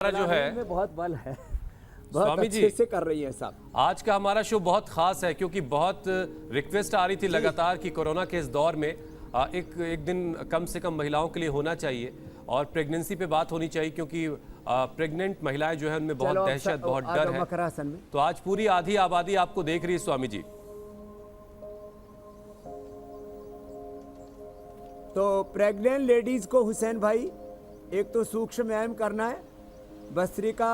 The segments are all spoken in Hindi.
जो है में बहुत बल है, बहुत स्वामी जी अच्छे से कर रही है साहब। आज का हमारा शो बहुत खास है क्योंकि बहुत रिक्वेस्ट आ रही थी लगातार कि कोरोना के इस दौर में एक दिन कम से कम महिलाओं के लिए होना चाहिए और प्रेगनेंसी पे बात होनी चाहिए क्योंकि प्रेग्नेंट महिलाएं जो है उनमें बहुत दहशत, बहुत डर है। मकरासन में तो आज पूरी आधी आबादी आपको देख रही है स्वामी जी। तो प्रेग्नेंट लेडीज को हुसैन भाई एक तो सूक्ष्म व्यायाम करना है, भस्त्रिका,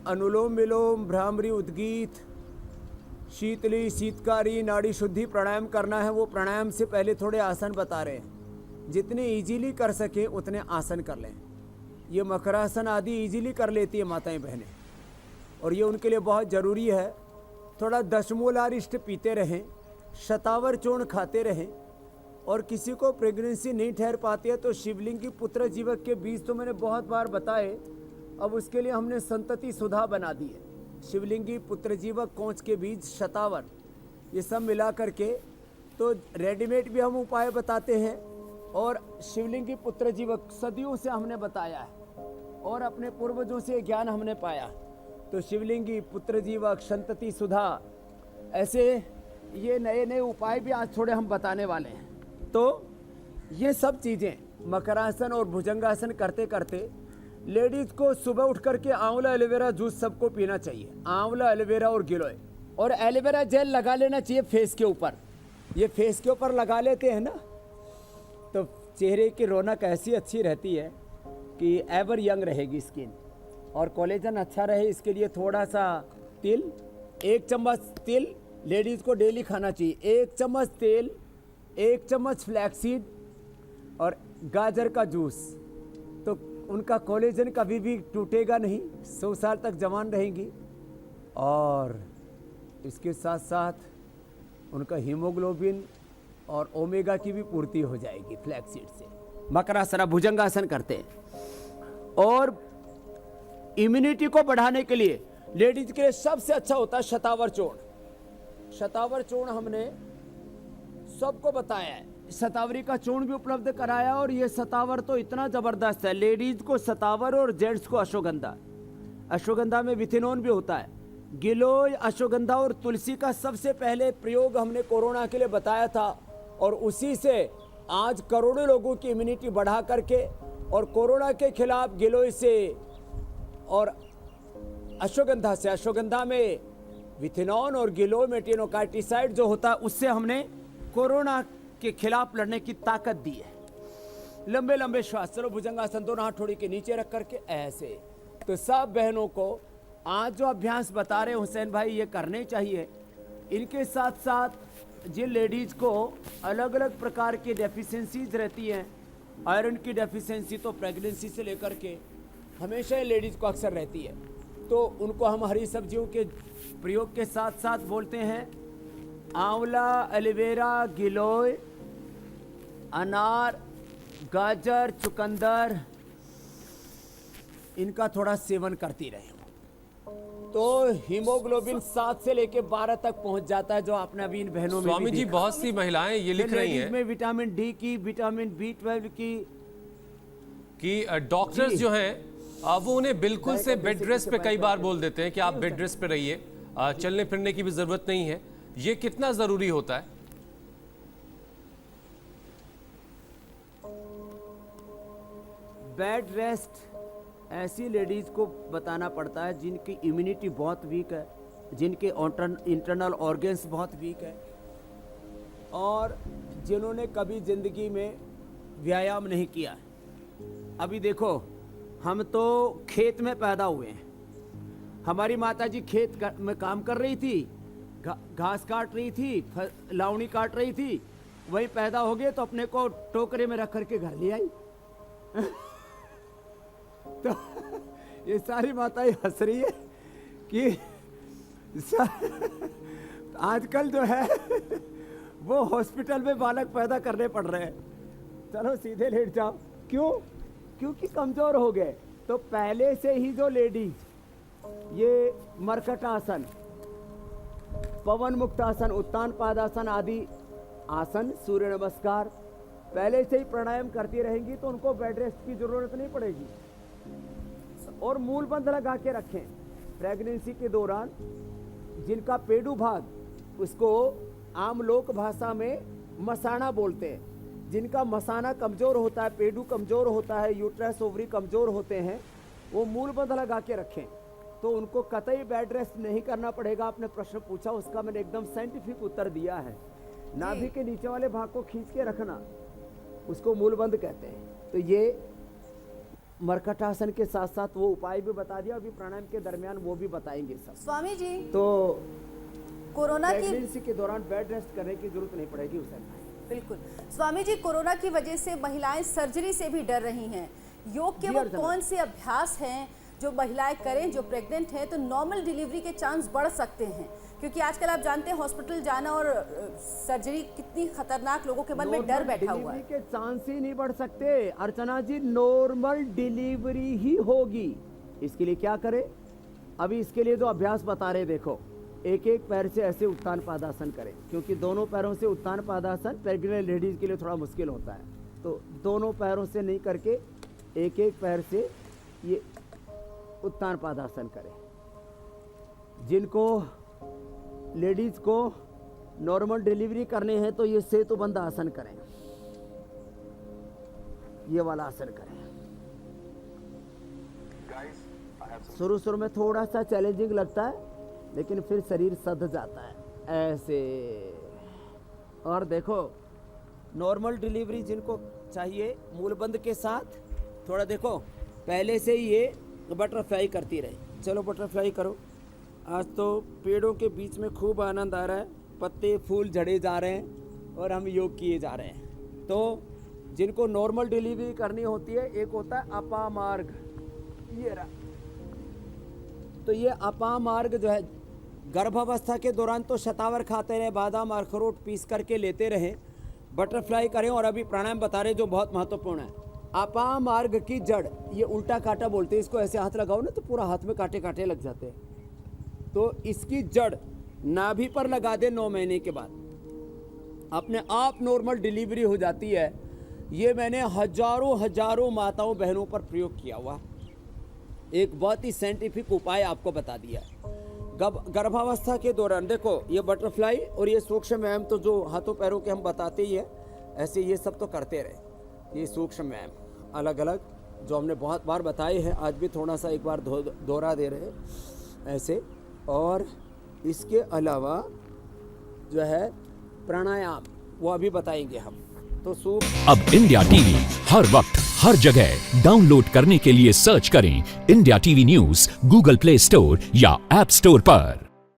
अनुलोम विलोम, भ्रामरी, उद्गीत, शीतली, शीतकारी, नाड़ी शुद्धि प्राणायाम करना है। वो प्राणायाम से पहले थोड़े आसन बता रहे हैं, जितने इजीली कर सके उतने आसन कर लें। ये मकरासन आदि इजीली कर लेती है माताएं बहनें और ये उनके लिए बहुत ज़रूरी है। थोड़ा दशमूलारिष्ट पीते रहें, शतावर चूर्ण खाते रहें और किसी को प्रेगनेंसी नहीं ठहर पाती है तो शिवलिंग की पुत्र जीवक के बीज तो मैंने बहुत बार बताए, अब उसके लिए हमने संतति सुधा बना दी है। शिवलिंगी पुत्र जीवक, कोंच के बीज, शतावर, ये सब मिला करके तो रेडीमेड भी हम उपाय बताते हैं और शिवलिंगी पुत्र जीवक सदियों से हमने बताया है और अपने पूर्वजों से ज्ञान हमने पाया। तो शिवलिंगी पुत्र जीवक, संतति सुधा, ऐसे ये नए नए उपाय भी आज थोड़े हम बताने वाले हैं। तो ये सब चीज़ें मकरासन और भुजंगासन करते करते लेडीज को सुबह उठ करके आंवला एलोवेरा जूस सबको पीना चाहिए। आंवला, एलोवेरा और गिलोय, और एलोवेरा जेल लगा लेना चाहिए फेस के ऊपर। ये फेस के ऊपर लगा लेते हैं ना तो चेहरे की रौनक ऐसी अच्छी रहती है कि एवर यंग रहेगी स्किन और कोलेजन अच्छा रहे। इसके लिए थोड़ा सा तिल, 1 चम्मच तिल लेडीज़ को डेली खाना चाहिए। 1 चम्मच तेल, 1 चम्मच फ्लैक्सीड और गाजर का जूस, तो उनका कोलेजन कभी भी टूटेगा नहीं, 100 साल तक जवान रहेंगी। और इसके साथ साथ उनका हीमोग्लोबिन और ओमेगा की भी पूर्ति हो जाएगी फ्लैक्सीड से। मकरासन, भुजंगासन करते हैं। और इम्यूनिटी को बढ़ाने के लिए लेडीज के लिए सबसे अच्छा होता है शतावर चूर्ण। शतावर चूर्ण हमने सबको बताया है, शतावरी का चूर्ण भी उपलब्ध कराया और ये शतावर तो इतना जबरदस्त है। लेडीज को शतावर और जेंट्स को अश्वगंधा। अश्वगंधा में विथिनोन भी होता है। गिलोय, अश्वगंधा और तुलसी का सबसे पहले प्रयोग हमने कोरोना के लिए बताया था और उसी से आज करोड़ों लोगों की इम्यूनिटी बढ़ा करके और कोरोना के खिलाफ गिलोय से और अश्वगंधा से, अश्वगंधा में विथिनोन और गिलोय में टेनोकार्टिसाइड जो होता है उससे हमने कोरोना के खिलाफ लड़ने की ताकत दी है। लंबे लंबे श्वास, चलो भुजंगासन, दोनों हाथ थोड़ी के नीचे रख करके ऐसे। तो सब बहनों को आज जो अभ्यास बता रहे हुसैन भाई ये करने चाहिए। इनके साथ साथ जिन लेडीज को अलग अलग प्रकार की डेफिशिएंसीज रहती हैं, आयरन की डेफिशिएंसी तो प्रेगनेंसी से लेकर के हमेशा ये लेडीज को अक्सर रहती है, तो उनको हम हरी सब्जियों के प्रयोग के साथ साथ बोलते हैं आंवला, एलोवेरा, गिलोय, अनार, गाजर, चुकंदर, इनका थोड़ा सेवन करती रहे तो हीमोग्लोबिन 7 से लेके 12 तक पहुंच जाता है, जो आपने अभी इन बहनों में स्वामी जी बहुत सी महिलाएं ये लिख रही हैं में विटामिन डी की, विटामिन B12 की, कि डॉक्टर्स जो हैं वो उन्हें बिल्कुल से बेड रेस्ट पे कई बार बोल देते हैं कि आप बेड रेस्ट पे रहिए, चलने फिरने की भी जरूरत नहीं है। ये कितना जरूरी होता है? बेड रेस्ट ऐसी लेडीज को बताना पड़ता है जिनकी इम्यूनिटी बहुत वीक है, जिनके इंटरनल ऑर्गन्स बहुत वीक है और जिन्होंने कभी जिंदगी में व्यायाम नहीं किया है। अभी देखो, हम तो खेत में पैदा हुए हैं। हमारी माताजी खेत में काम कर रही थी, घास काट रही थी, लावणी काट रही थी, वही पैदा हो गए तो अपने को टोकरे में रख करके घर ले आई। तो ये सारी माताएं हंस रही है कि आजकल जो है वो हॉस्पिटल में बालक पैदा करने पड़ रहे हैं। चलो सीधे लेट जाओ। क्यों? क्योंकि कमजोर हो गए। तो पहले से ही जो लेडीज ये मरकटासन, पवन मुक्तासन, उत्तान पादासन आदि आसन, सूर्य नमस्कार पहले से ही प्राणायाम करती रहेंगी तो उनको बेड रेस्ट की जरूरत नहीं पड़ेगी। और मूलबंध लगा के रखें। प्रेगनेंसी के दौरान जिनका पेडू भाग, उसको आम लोक भाषा में मसाना बोलते हैं, जिनका मसाना कमज़ोर होता है, पेडू कमज़ोर होता है, यूट्रस ओवरी कमज़ोर होते हैं, वो मूलबंध लगा के रखें तो उनको कतई बेड रेस्ट नहीं करना पड़ेगा। आपने प्रश्न पूछा, उसका मैंने एकदम साइंटिफिक उत्तर दिया है। नाभि के नीचे वाले भाग को खींच के रखना, उसको मूलबंध कहते हैं। तो ये मरकटासन के साथ साथ वो उपाय भी बता दिया, अभी प्राणायाम के दरमियान वो भी बताएंगे सब। स्वामी जी, तो कोरोना की प्रेगनेंसी के दौरान बेड रेस्ट करने की जरूरत नहीं पड़ेगी हुसैन भाई। बिल्कुल स्वामी जी, कोरोना की वजह से महिलाएं सर्जरी से भी डर रही हैं। योग के जी, वो अर्चना। कौन से अभ्यास हैं जो महिलाएं करें जो प्रेग्नेंट हैं तो नॉर्मल डिलीवरी के चांस बढ़ सकते हैं? क्योंकि आजकल आप जानते हैं हॉस्पिटल जाना और सर्जरी कितनी खतरनाक, लोगों के मन में डर बैठा हुआ है। डिलीवरी के चांस ही नहीं बढ़ सकते अर्चना जी, नॉर्मल डिलीवरी ही होगी। इसके लिए क्या करें? अभी इसके लिए जो अभ्यास बता रहे, देखो, एक एक पैर से ऐसे उत्तान पादासन करें, क्योंकि दोनों पैरों से उत्तान पादासन प्रेग्नेंट लेडीज के लिए थोड़ा मुश्किल होता है। तो दोनों पैरों से नहीं करके एक एक पैर से ये उत्तान पादासन करें। जिनको लेडीज को नॉर्मल डिलीवरी करने हैं तो ये सेतुबंध आसन करें, ये वाला आसन करें। शुरू में थोड़ा सा चैलेंजिंग लगता है, लेकिन फिर शरीर सध जाता है ऐसे। और देखो, नॉर्मल डिलीवरी जिनको चाहिए मूलबंध के साथ, थोड़ा देखो पहले से ही ये बटरफ्लाई करती रहे। चलो बटरफ्लाई करो। आज तो पेड़ों के बीच में खूब आनंद आ रहा है, पत्ते फूल झड़े जा रहे हैं और हम योग किए जा रहे हैं। तो जिनको नॉर्मल डिलीवरी करनी होती है, एक होता है अपामार्ग, ये रहा। तो ये अपामार्ग जो है, गर्भावस्था के दौरान तो शतावर खाते रहे, बादाम अखरोट पीस करके लेते रहे, बटरफ्लाई करें। और अभी प्राणायाम बता रहे जो बहुत महत्वपूर्ण है। अपामार्ग की जड़, ये उल्टा कांटा बोलते हैं इसको, ऐसे हाथ लगाओ ना तो पूरा हाथ में कांटे कांटे लग जाते हैं। तो इसकी जड़ नाभि पर लगा दे 9 महीने के बाद, अपने आप नॉर्मल डिलीवरी हो जाती है। ये मैंने हजारों माताओं बहनों पर प्रयोग किया हुआ, एक बहुत ही साइंटिफिक उपाय आपको बता दिया है। गर्भावस्था के दौरान देखो, ये बटरफ्लाई और ये सूक्ष्म व्यायाम तो जो हाथों पैरों के हम बताते ही है, ऐसे ये सब तो करते रहे। ये सूक्ष्म व्यायाम अलग अलग जो हमने बहुत बार बताए हैं, आज भी थोड़ा सा एक बार दोहरा दे रहे हैं ऐसे। और इसके अलावा जो है प्राणायाम, वो अभी बताएंगे हम। तो अब इंडिया टीवी हर वक्त हर जगह डाउनलोड करने के लिए सर्च करें India TV news Google play store या ऐप स्टोर पर।